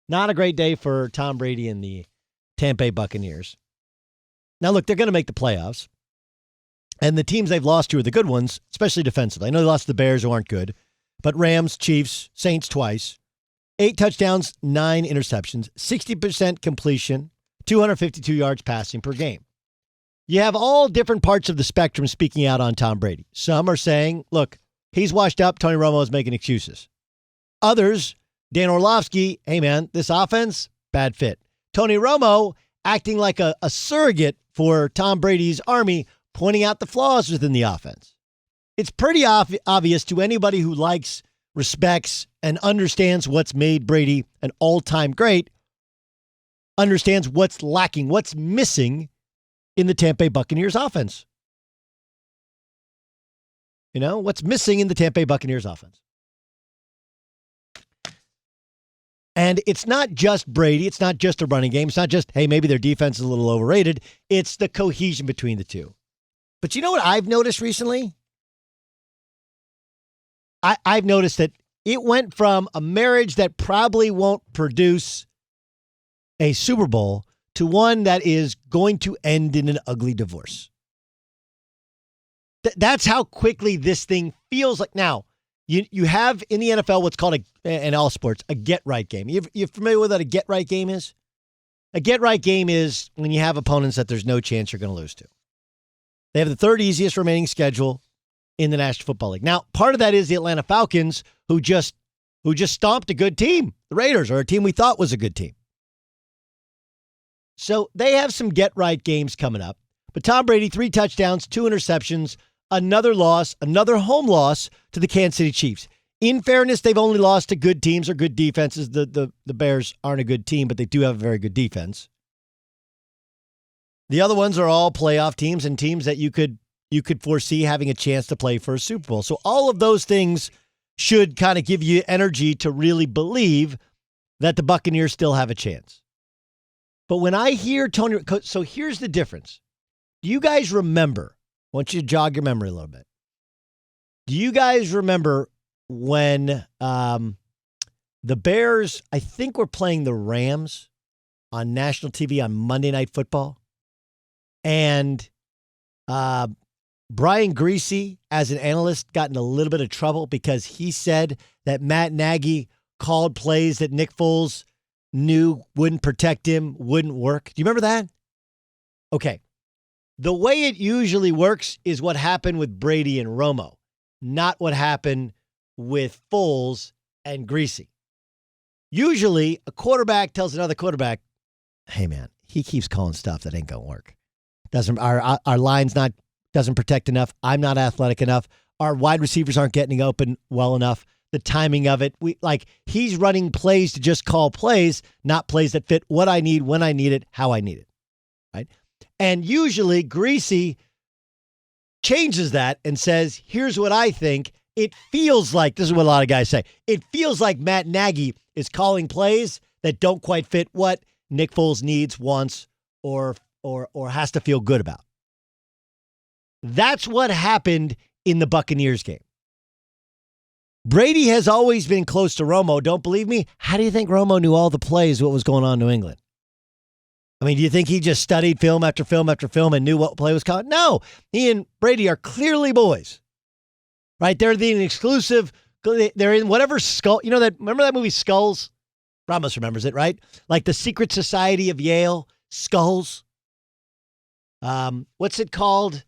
Not a great day for Tom Brady and the Tampa Bay Buccaneers. Now, look, they're going to make the playoffs. And the teams they've lost to are the good ones, especially defensively. I know they lost to the Bears, who aren't good. But Rams, Chiefs, Saints twice. 8 touchdowns, 9 interceptions, 60% completion, 252 yards passing per game. You have all different parts of the spectrum speaking out on Tom Brady. Some are saying, look, he's washed up. Tony Romo is making excuses. Others, Dan Orlovsky, hey, man, this offense, bad fit. Tony Romo acting like a surrogate for Tom Brady's army, pointing out the flaws within the offense. It's pretty obvious to anybody who likes, respects, and understands what's made Brady an all-time great, understands what's lacking, what's missing in the Tampa Bay Buccaneers offense. You know, what's missing in the Tampa Bay Buccaneers offense? And it's not just Brady. It's not just a running game. It's not just, hey, maybe their defense is a little overrated. It's the cohesion between the two. But you know what I've noticed recently? I've noticed that it went from a marriage that probably won't produce a Super Bowl to one that is going to end in an ugly divorce. That's how quickly this thing feels like. Now, you have in the NFL what's called, in all sports, a get-right game. You're familiar with what a get-right game is? A get-right game is when you have opponents that there's no chance you're going to lose to. They have the third easiest remaining schedule in the National Football League. Now, part of that is the Atlanta Falcons, who just stomped a good team. The Raiders are a team we thought was a good team. So they have some get-right games coming up. But Tom Brady, 3 touchdowns, 2 interceptions, another loss, another home loss to the Kansas City Chiefs. In fairness, they've only lost to good teams or good defenses. The Bears aren't a good team, but they do have a very good defense. The other ones are all playoff teams and teams that you could foresee having a chance to play for a Super Bowl. So all of those things should kind of give you energy to really believe that the Buccaneers still have a chance. But when I hear Tony, so here's the difference. Do you guys remember, I want you to jog your memory a little bit. Do you guys remember when the Bears, I think, were playing the Rams on national TV on Monday Night Football? And Brian Griese, as an analyst, got in a little bit of trouble because he said that Matt Nagy called plays that Nick Foles knew wouldn't protect him, wouldn't work. Do you remember that? Okay. The way it usually works is what happened with Brady and Romo, not what happened with Foles and Griese. Usually, a quarterback tells another quarterback, hey, man, he keeps calling stuff that ain't going to work. Our line's doesn't protect enough. I'm not athletic enough. Our wide receivers aren't getting open well enough. The timing of it, he's running plays to just call plays, not plays that fit what I need, when I need it, how I need it, right? And usually Griese changes that and says, here's what I think. It feels like, this is what a lot of guys say, it feels like Matt Nagy is calling plays that don't quite fit what Nick Foles needs, wants, or has to feel good about. That's what happened in the Buccaneers game. Brady has always been close to Romo. Don't believe me? How do you think Romo knew all the plays, what was going on in New England? I mean, do you think he just studied film after film after film and knew what play was called? No. He and Brady are clearly boys, right? They're the exclusive. They're in whatever skull. You know that? Remember that movie Skulls? Ramos remembers it, right? Like the Secret Society of Yale, Skulls. What's it called?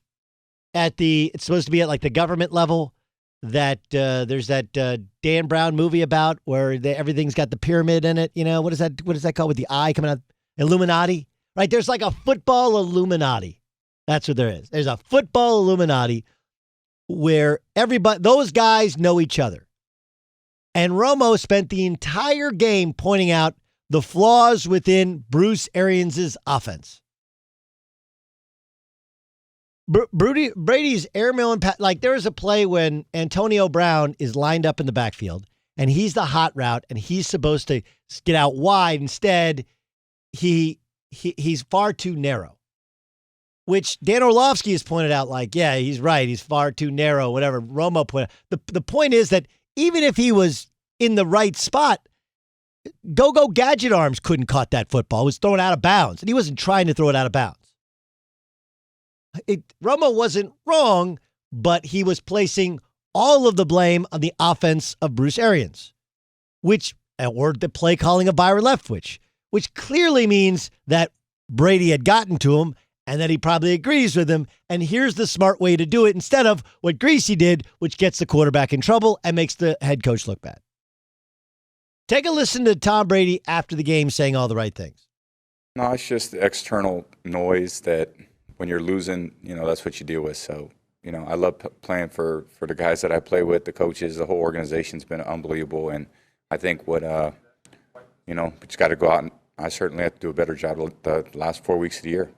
It's supposed to be at like the government level. That there's that Dan Brown movie about where everything's got the pyramid in it. You know, what is that called with the eye coming out? Illuminati, right? There's like a football Illuminati. That's what there is. There's a football Illuminati where those guys know each other. And Romo spent the entire game pointing out the flaws within Bruce Arians' offense. Brady's airmail and there was a play when Antonio Brown is lined up in the backfield and he's the hot route and he's supposed to get out wide. Instead, he's far too narrow, which Dan Orlovsky has pointed out yeah, he's right. He's far too narrow, whatever Romo pointed out. The point is that even if he was in the right spot, Go-Go Gadget Arms couldn't caught that football. It was thrown out of bounds, and he wasn't trying to throw it out of bounds. Romo wasn't wrong, but he was placing all of the blame on the offense of Bruce Arians, or the play calling of Byron Leftwich, which clearly means that Brady had gotten to him and that he probably agrees with him. And here's the smart way to do it instead of what Greasy did, which gets the quarterback in trouble and makes the head coach look bad. Take a listen to Tom Brady after the game saying all the right things. No, it's just the external noise that when you're losing, that's what you deal with. So, I love playing for the guys that I play with, the coaches, the whole organization's been unbelievable. And I think we just got to go out, and I certainly have to do a better job the last 4 weeks of the year.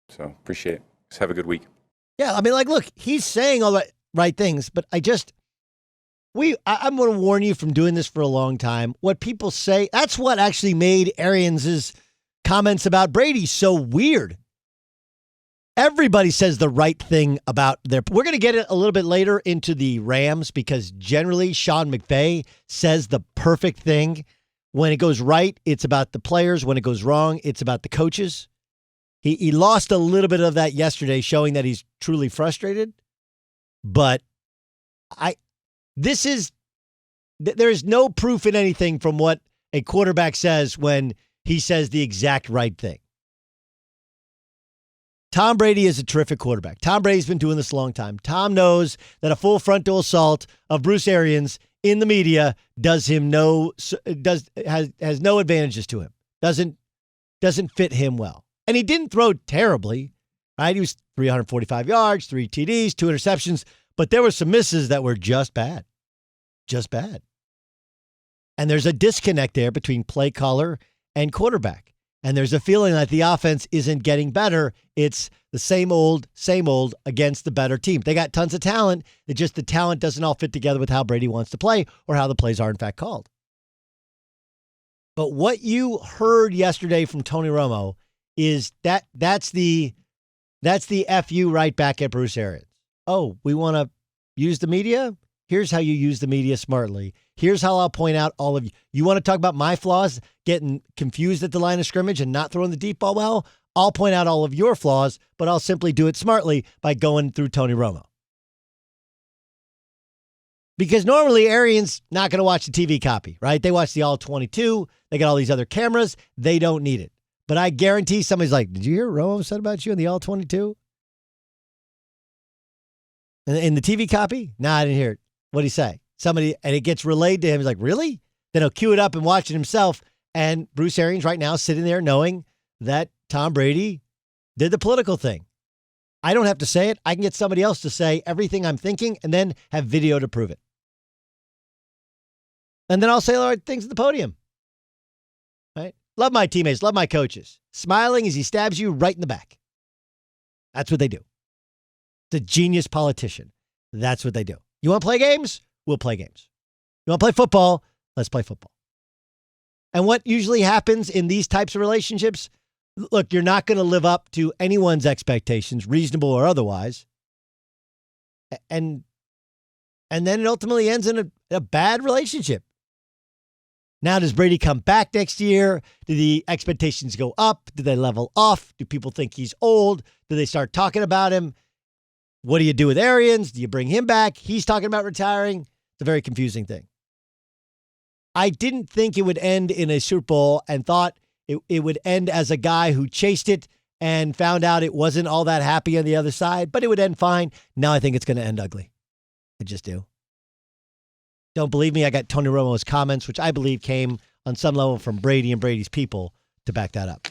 So appreciate it. Just have a good week. Yeah, I mean, look, he's saying all the right things, but I'm going to warn you from doing this for a long time. What people say, that's what actually made Arians' comments about Brady so weird. Everybody says the right thing about we're going to get it a little bit later into the Rams because generally Sean McVay says the perfect thing. When it goes right, it's about the players. When it goes wrong, it's about the coaches. He lost a little bit of that yesterday, showing that he's truly frustrated. But there is no proof in anything from what a quarterback says when he says the exact right thing. Tom Brady is a terrific quarterback. Tom Brady's been doing this a long time. Tom knows that a full frontal assault of Bruce Arians in the media has no advantages to him. Doesn't fit him well. And he didn't throw terribly, right? He was 345 yards, 3 TDs, 2 interceptions, but there were some misses that were just bad. Just bad. And there's a disconnect there between play caller and quarterback. And there's a feeling that the offense isn't getting better. It's the same old against the better team. They got tons of talent. It's just the talent doesn't all fit together with how Brady wants to play or how the plays are in fact called. But what you heard yesterday from Tony Romo is that's the FU right back at Bruce Arians. Oh, we want to use the media? Here's how you use the media smartly. Here's how I'll point out all of you. You want to talk about my flaws, getting confused at the line of scrimmage and not throwing the deep ball well? I'll point out all of your flaws, but I'll simply do it smartly by going through Tony Romo. Because normally Arians not going to watch the TV copy, right? They watch the all 22. They got all these other cameras. They don't need it. But I guarantee somebody's like, did you hear what Romo said about you in the all 22? In the TV copy? No, I didn't hear it. What'd he say? Somebody, and it gets relayed to him. He's like, really? Then he'll cue it up and watch it himself. And Bruce Arians right now sitting there knowing that Tom Brady did the political thing. I don't have to say it. I can get somebody else to say everything I'm thinking and then have video to prove it. And then I'll say all right things at the podium. Right? Love my teammates. Love my coaches. Smiling as he stabs you right in the back. That's what they do. The genius politician. That's what they do. You want to play games? We'll play games. You want to play football? Let's play football. And what usually happens in these types of relationships, look, you're not going to live up to anyone's expectations, reasonable or otherwise. And then it ultimately ends in a bad relationship. Now, does Brady come back next year? Do the expectations go up? Do they level off? Do people think he's old? Do they start talking about him? What do you do with Arians? Do you bring him back? He's talking about retiring. It's a very confusing thing. I didn't think it would end in a Super Bowl and thought it would end as a guy who chased it and found out it wasn't all that happy on the other side, but it would end fine. Now I think it's going to end ugly. I just do. Don't believe me? I got Tony Romo's comments, which I believe came on some level from Brady and Brady's people to back that up.